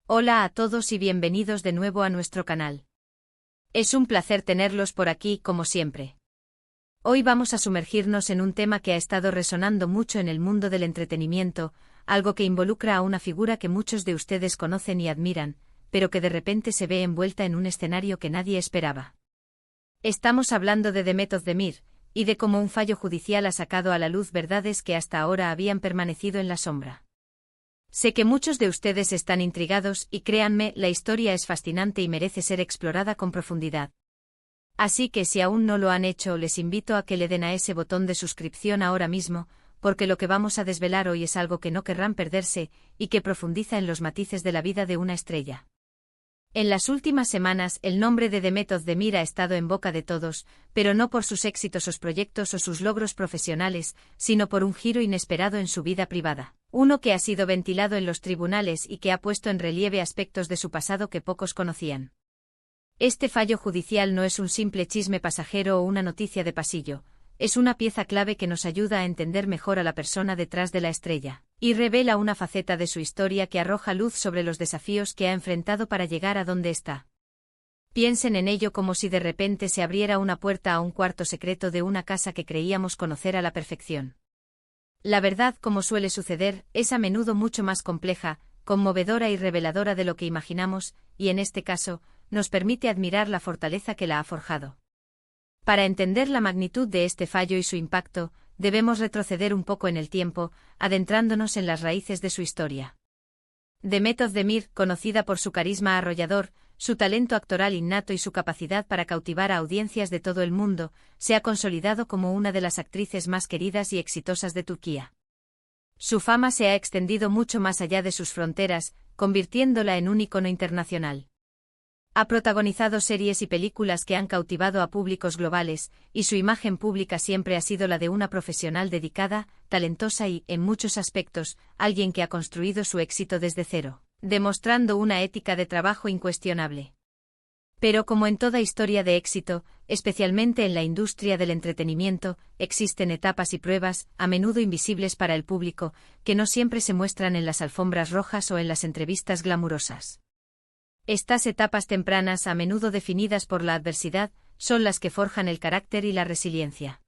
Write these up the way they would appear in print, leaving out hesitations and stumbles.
Hola a todos y bienvenidos de nuevo a nuestro canal. Es un placer tenerlos por aquí, como siempre. Hoy vamos a sumergirnos en un tema que ha estado resonando mucho en el mundo del entretenimiento, algo que involucra a una figura que muchos de ustedes conocen y admiran, pero que de repente se ve envuelta en un escenario que nadie esperaba. Estamos hablando de Demet Özdemir, y de cómo un fallo judicial ha sacado a la luz verdades que hasta ahora habían permanecido en la sombra. Sé que muchos de ustedes están intrigados y créanme, la historia es fascinante y merece ser explorada con profundidad. Así que si aún no lo han hecho, les invito a que le den a ese botón de suscripción ahora mismo, porque lo que vamos a desvelar hoy es algo que no querrán perderse y que profundiza en los matices de la vida de una estrella. En las últimas semanas, el nombre de Demet Özdemir ha estado en boca de todos, pero no por sus exitosos proyectos o sus logros profesionales, sino por un giro inesperado en su vida privada. Uno que ha sido ventilado en los tribunales y que ha puesto en relieve aspectos de su pasado que pocos conocían. Este fallo judicial no es un simple chisme pasajero o una noticia de pasillo, es una pieza clave que nos ayuda a entender mejor a la persona detrás de la estrella, y revela una faceta de su historia que arroja luz sobre los desafíos que ha enfrentado para llegar a donde está. Piensen en ello como si de repente se abriera una puerta a un cuarto secreto de una casa que creíamos conocer a la perfección. La verdad, como suele suceder, es a menudo mucho más compleja, conmovedora y reveladora de lo que imaginamos, y en este caso, nos permite admirar la fortaleza que la ha forjado. Para entender la magnitud de este fallo y su impacto, debemos retroceder un poco en el tiempo, adentrándonos en las raíces de su historia. Demet Özdemir, conocida por su carisma arrollador, su talento actoral innato y su capacidad para cautivar a audiencias de todo el mundo, se ha consolidado como una de las actrices más queridas y exitosas de Turquía. Su fama se ha extendido mucho más allá de sus fronteras, convirtiéndola en un ícono internacional. Ha protagonizado series y películas que han cautivado a públicos globales, y su imagen pública siempre ha sido la de una profesional dedicada, talentosa y, en muchos aspectos, alguien que ha construido su éxito desde cero, demostrando una ética de trabajo incuestionable. Pero como en toda historia de éxito, especialmente en la industria del entretenimiento, existen etapas y pruebas, a menudo invisibles para el público, que no siempre se muestran en las alfombras rojas o en las entrevistas glamurosas. Estas etapas tempranas, a menudo definidas por la adversidad, son las que forjan el carácter y la resiliencia.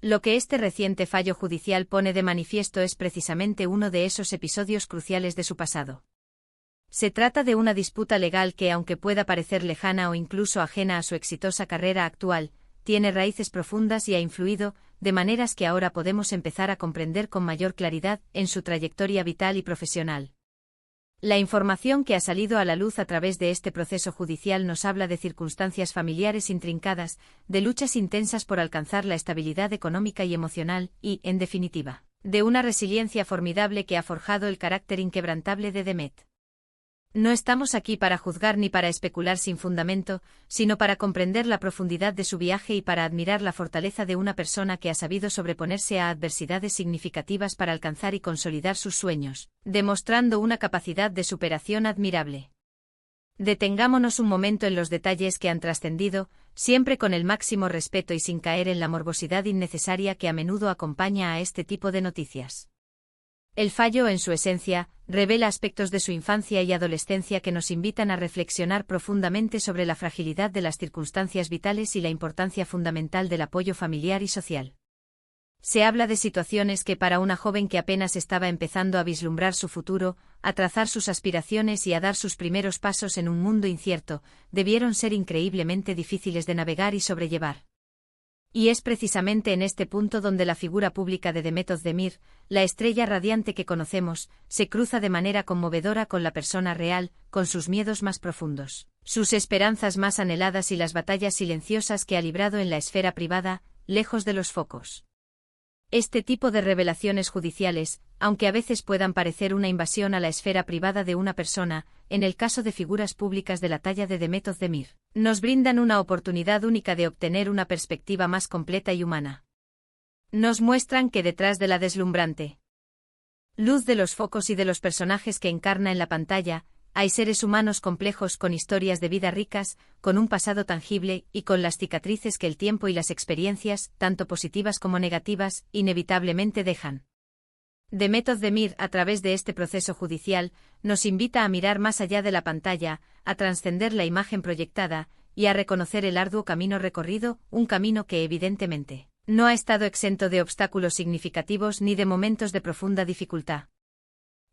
Lo que este reciente fallo judicial pone de manifiesto es precisamente uno de esos episodios cruciales de su pasado. Se trata de una disputa legal que, aunque pueda parecer lejana o incluso ajena a su exitosa carrera actual, tiene raíces profundas y ha influido, de maneras que ahora podemos empezar a comprender con mayor claridad, en su trayectoria vital y profesional. La información que ha salido a la luz a través de este proceso judicial nos habla de circunstancias familiares intrincadas, de luchas intensas por alcanzar la estabilidad económica y emocional y, en definitiva, de una resiliencia formidable que ha forjado el carácter inquebrantable de Demet. No estamos aquí para juzgar ni para especular sin fundamento, sino para comprender la profundidad de su viaje y para admirar la fortaleza de una persona que ha sabido sobreponerse a adversidades significativas para alcanzar y consolidar sus sueños, demostrando una capacidad de superación admirable. Detengámonos un momento en los detalles que han trascendido, siempre con el máximo respeto y sin caer en la morbosidad innecesaria que a menudo acompaña a este tipo de noticias. El fallo, en su esencia, revela aspectos de su infancia y adolescencia que nos invitan a reflexionar profundamente sobre la fragilidad de las circunstancias vitales y la importancia fundamental del apoyo familiar y social. Se habla de situaciones que para una joven que apenas estaba empezando a vislumbrar su futuro, a trazar sus aspiraciones y a dar sus primeros pasos en un mundo incierto, debieron ser increíblemente difíciles de navegar y sobrellevar. Y es precisamente en este punto donde la figura pública de Demet Özdemir, la estrella radiante que conocemos, se cruza de manera conmovedora con la persona real, con sus miedos más profundos, sus esperanzas más anheladas y las batallas silenciosas que ha librado en la esfera privada, lejos de los focos. Este tipo de revelaciones judiciales, aunque a veces puedan parecer una invasión a la esfera privada de una persona, en el caso de figuras públicas de la talla de Demet Özdemir, nos brindan una oportunidad única de obtener una perspectiva más completa y humana. Nos muestran que detrás de la deslumbrante luz de los focos y de los personajes que encarna en la pantalla, hay seres humanos complejos con historias de vida ricas, con un pasado tangible y con las cicatrices que el tiempo y las experiencias, tanto positivas como negativas, inevitablemente dejan. Demet Özdemir, a través de este proceso judicial, nos invita a mirar más allá de la pantalla, a trascender la imagen proyectada, y a reconocer el arduo camino recorrido, un camino que evidentemente no ha estado exento de obstáculos significativos ni de momentos de profunda dificultad.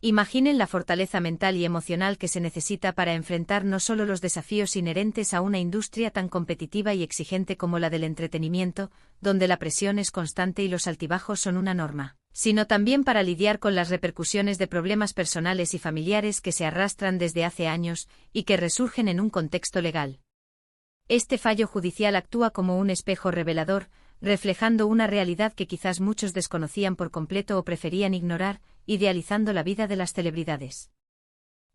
Imaginen la fortaleza mental y emocional que se necesita para enfrentar no solo los desafíos inherentes a una industria tan competitiva y exigente como la del entretenimiento, donde la presión es constante y los altibajos son una norma, sino también para lidiar con las repercusiones de problemas personales y familiares que se arrastran desde hace años y que resurgen en un contexto legal. Este fallo judicial actúa como un espejo revelador, reflejando una realidad que quizás muchos desconocían por completo o preferían ignorar, idealizando la vida de las celebridades.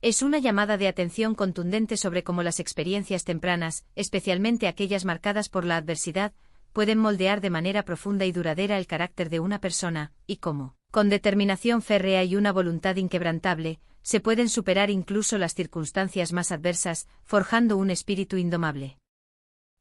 Es una llamada de atención contundente sobre cómo las experiencias tempranas, especialmente aquellas marcadas por la adversidad, pueden moldear de manera profunda y duradera el carácter de una persona, y cómo, con determinación férrea y una voluntad inquebrantable, se pueden superar incluso las circunstancias más adversas, forjando un espíritu indomable.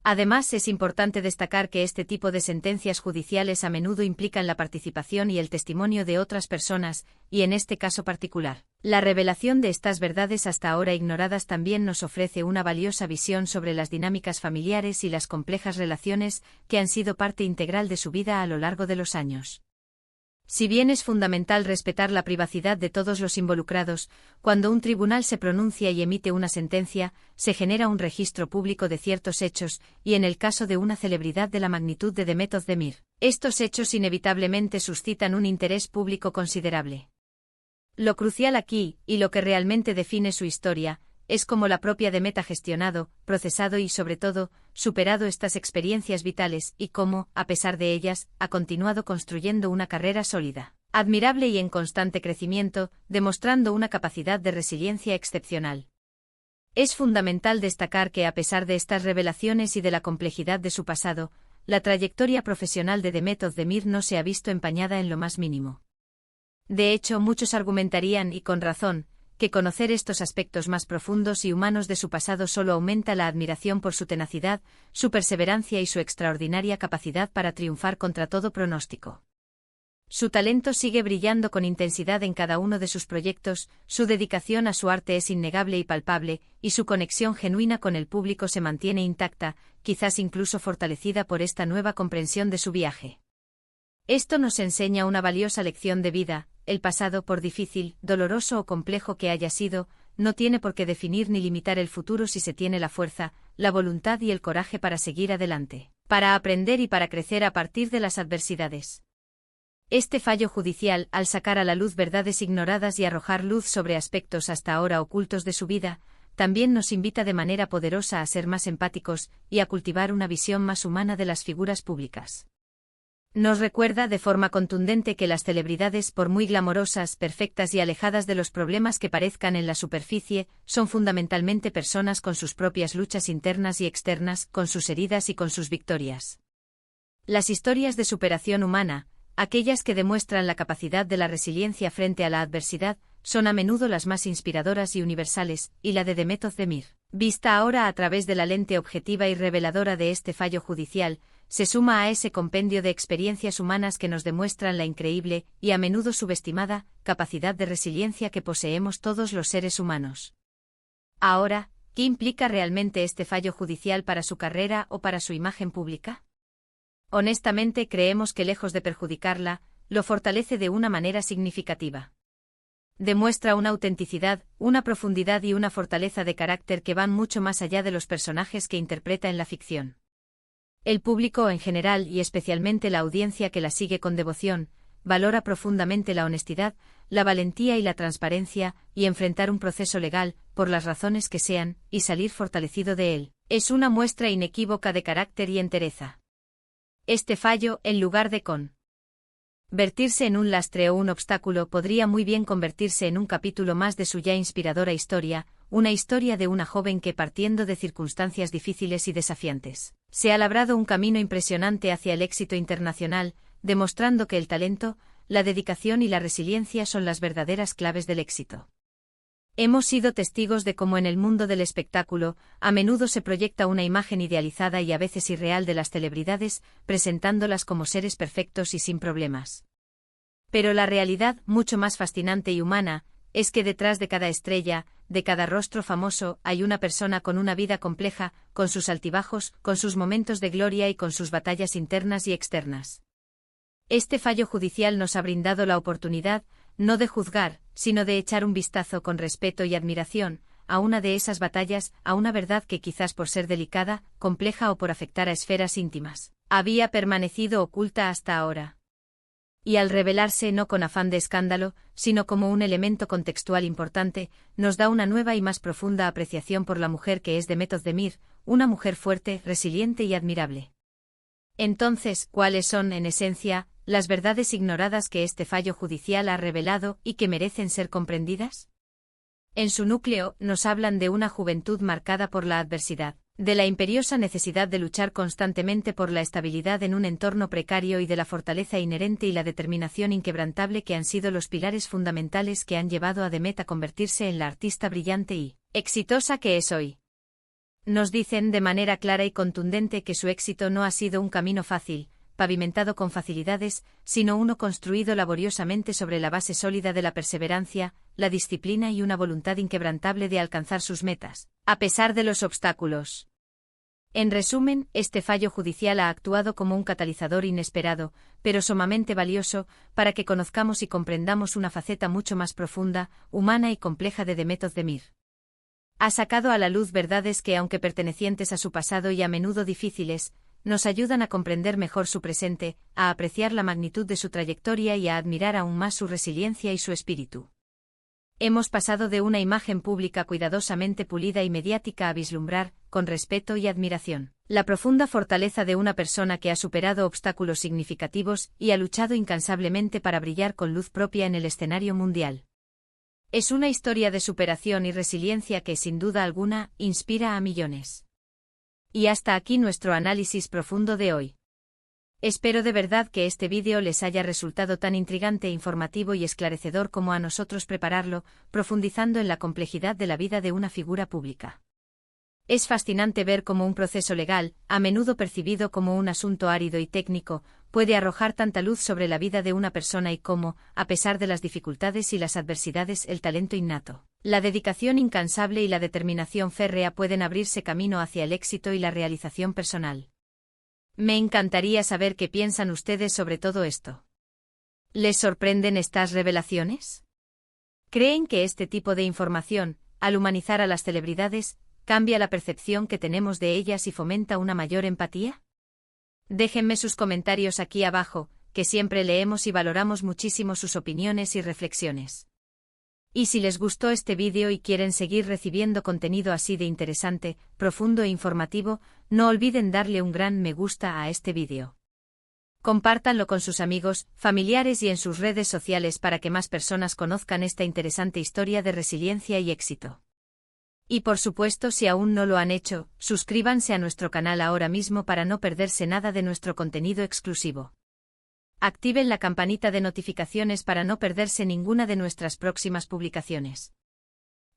Además, es importante destacar que este tipo de sentencias judiciales a menudo implican la participación y el testimonio de otras personas, y en este caso particular, la revelación de estas verdades hasta ahora ignoradas también nos ofrece una valiosa visión sobre las dinámicas familiares y las complejas relaciones que han sido parte integral de su vida a lo largo de los años. Si bien es fundamental respetar la privacidad de todos los involucrados, cuando un tribunal se pronuncia y emite una sentencia, se genera un registro público de ciertos hechos, y en el caso de una celebridad de la magnitud de Demet Özdemir, estos hechos inevitablemente suscitan un interés público considerable. Lo crucial aquí, y lo que realmente define su historia, es cómo la propia Demet ha gestionado, procesado y, sobre todo, superado estas experiencias vitales y cómo, a pesar de ellas, ha continuado construyendo una carrera sólida, admirable y en constante crecimiento, demostrando una capacidad de resiliencia excepcional. Es fundamental destacar que, a pesar de estas revelaciones y de la complejidad de su pasado, la trayectoria profesional de Demet Özdemir no se ha visto empañada en lo más mínimo. De hecho, muchos argumentarían, y con razón, que conocer estos aspectos más profundos y humanos de su pasado solo aumenta la admiración por su tenacidad, su perseverancia y su extraordinaria capacidad para triunfar contra todo pronóstico. Su talento sigue brillando con intensidad en cada uno de sus proyectos, su dedicación a su arte es innegable y palpable, y su conexión genuina con el público se mantiene intacta, quizás incluso fortalecida por esta nueva comprensión de su viaje. Esto nos enseña una valiosa lección de vida: el pasado, por difícil, doloroso o complejo que haya sido, no tiene por qué definir ni limitar el futuro si se tiene la fuerza, la voluntad y el coraje para seguir adelante, para aprender y para crecer a partir de las adversidades. Este fallo judicial, al sacar a la luz verdades ignoradas y arrojar luz sobre aspectos hasta ahora ocultos de su vida, también nos invita de manera poderosa a ser más empáticos y a cultivar una visión más humana de las figuras públicas. Nos recuerda de forma contundente que las celebridades, por muy glamorosas, perfectas y alejadas de los problemas que parezcan en la superficie, son fundamentalmente personas con sus propias luchas internas y externas, con sus heridas y con sus victorias. Las historias de superación humana, aquellas que demuestran la capacidad de la resiliencia frente a la adversidad, son a menudo las más inspiradoras y universales, y la de Demet Özdemir, vista ahora a través de la lente objetiva y reveladora de este fallo judicial, se suma a ese compendio de experiencias humanas que nos demuestran la increíble, y a menudo subestimada, capacidad de resiliencia que poseemos todos los seres humanos. Ahora, ¿qué implica realmente este fallo judicial para su carrera o para su imagen pública? Honestamente, creemos que, lejos de perjudicarla, lo fortalece de una manera significativa. Demuestra una autenticidad, una profundidad y una fortaleza de carácter que van mucho más allá de los personajes que interpreta en la ficción. El público en general, y especialmente la audiencia que la sigue con devoción, valora profundamente la honestidad, la valentía y la transparencia, y enfrentar un proceso legal, por las razones que sean, y salir fortalecido de él, es una muestra inequívoca de carácter y entereza. Este fallo, en lugar de convertirse en un lastre o un obstáculo, podría muy bien convertirse en un capítulo más de su ya inspiradora historia, una historia de una joven que, partiendo de circunstancias difíciles y desafiantes, se ha labrado un camino impresionante hacia el éxito internacional, demostrando que el talento, la dedicación y la resiliencia son las verdaderas claves del éxito. Hemos sido testigos de cómo en el mundo del espectáculo, a menudo se proyecta una imagen idealizada y a veces irreal de las celebridades, presentándolas como seres perfectos y sin problemas. Pero la realidad, mucho más fascinante y humana, es que detrás de cada estrella, de cada rostro famoso, hay una persona con una vida compleja, con sus altibajos, con sus momentos de gloria y con sus batallas internas y externas. Este fallo judicial nos ha brindado la oportunidad, no de juzgar, sino de echar un vistazo con respeto y admiración, a una de esas batallas, a una verdad que quizás por ser delicada, compleja o por afectar a esferas íntimas, había permanecido oculta hasta ahora. Y al revelarse no con afán de escándalo, sino como un elemento contextual importante, nos da una nueva y más profunda apreciación por la mujer que es Demet Özdemir, una mujer fuerte, resiliente y admirable. Entonces, ¿cuáles son, en esencia, las verdades ignoradas que este fallo judicial ha revelado y que merecen ser comprendidas? En su núcleo, nos hablan de una juventud marcada por la adversidad, de la imperiosa necesidad de luchar constantemente por la estabilidad en un entorno precario y de la fortaleza inherente y la determinación inquebrantable que han sido los pilares fundamentales que han llevado a Demet a convertirse en la artista brillante y exitosa que es hoy. Nos dicen de manera clara y contundente que su éxito no ha sido un camino fácil, pavimentado con facilidades, sino uno construido laboriosamente sobre la base sólida de la perseverancia, la disciplina y una voluntad inquebrantable de alcanzar sus metas, a pesar de los obstáculos. En resumen, este fallo judicial ha actuado como un catalizador inesperado, pero sumamente valioso, para que conozcamos y comprendamos una faceta mucho más profunda, humana y compleja de Demet Özdemir. Ha sacado a la luz verdades que, aunque pertenecientes a su pasado y a menudo difíciles, nos ayudan a comprender mejor su presente, a apreciar la magnitud de su trayectoria y a admirar aún más su resiliencia y su espíritu. Hemos pasado de una imagen pública cuidadosamente pulida y mediática a vislumbrar, con respeto y admiración, la profunda fortaleza de una persona que ha superado obstáculos significativos y ha luchado incansablemente para brillar con luz propia en el escenario mundial. Es una historia de superación y resiliencia que, sin duda alguna, inspira a millones. Y hasta aquí nuestro análisis profundo de hoy. Espero de verdad que este vídeo les haya resultado tan intrigante, informativo y esclarecedor como a nosotros prepararlo, profundizando en la complejidad de la vida de una figura pública. Es fascinante ver cómo un proceso legal, a menudo percibido como un asunto árido y técnico, puede arrojar tanta luz sobre la vida de una persona y cómo, a pesar de las dificultades y las adversidades, el talento innato, la dedicación incansable y la determinación férrea pueden abrirse camino hacia el éxito y la realización personal. Me encantaría saber qué piensan ustedes sobre todo esto. ¿Les sorprenden estas revelaciones? ¿Creen que este tipo de información, al humanizar a las celebridades, cambia la percepción que tenemos de ellas y fomenta una mayor empatía? Déjenme sus comentarios aquí abajo, que siempre leemos y valoramos muchísimo sus opiniones y reflexiones. Y si les gustó este vídeo y quieren seguir recibiendo contenido así de interesante, profundo e informativo, no olviden darle un gran me gusta a este vídeo. Compártanlo con sus amigos, familiares y en sus redes sociales para que más personas conozcan esta interesante historia de resiliencia y éxito. Y por supuesto, si aún no lo han hecho, suscríbanse a nuestro canal ahora mismo para no perderse nada de nuestro contenido exclusivo. Activen la campanita de notificaciones para no perderse ninguna de nuestras próximas publicaciones.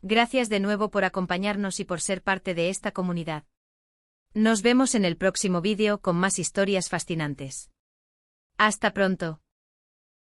Gracias de nuevo por acompañarnos y por ser parte de esta comunidad. Nos vemos en el próximo vídeo con más historias fascinantes. Hasta pronto.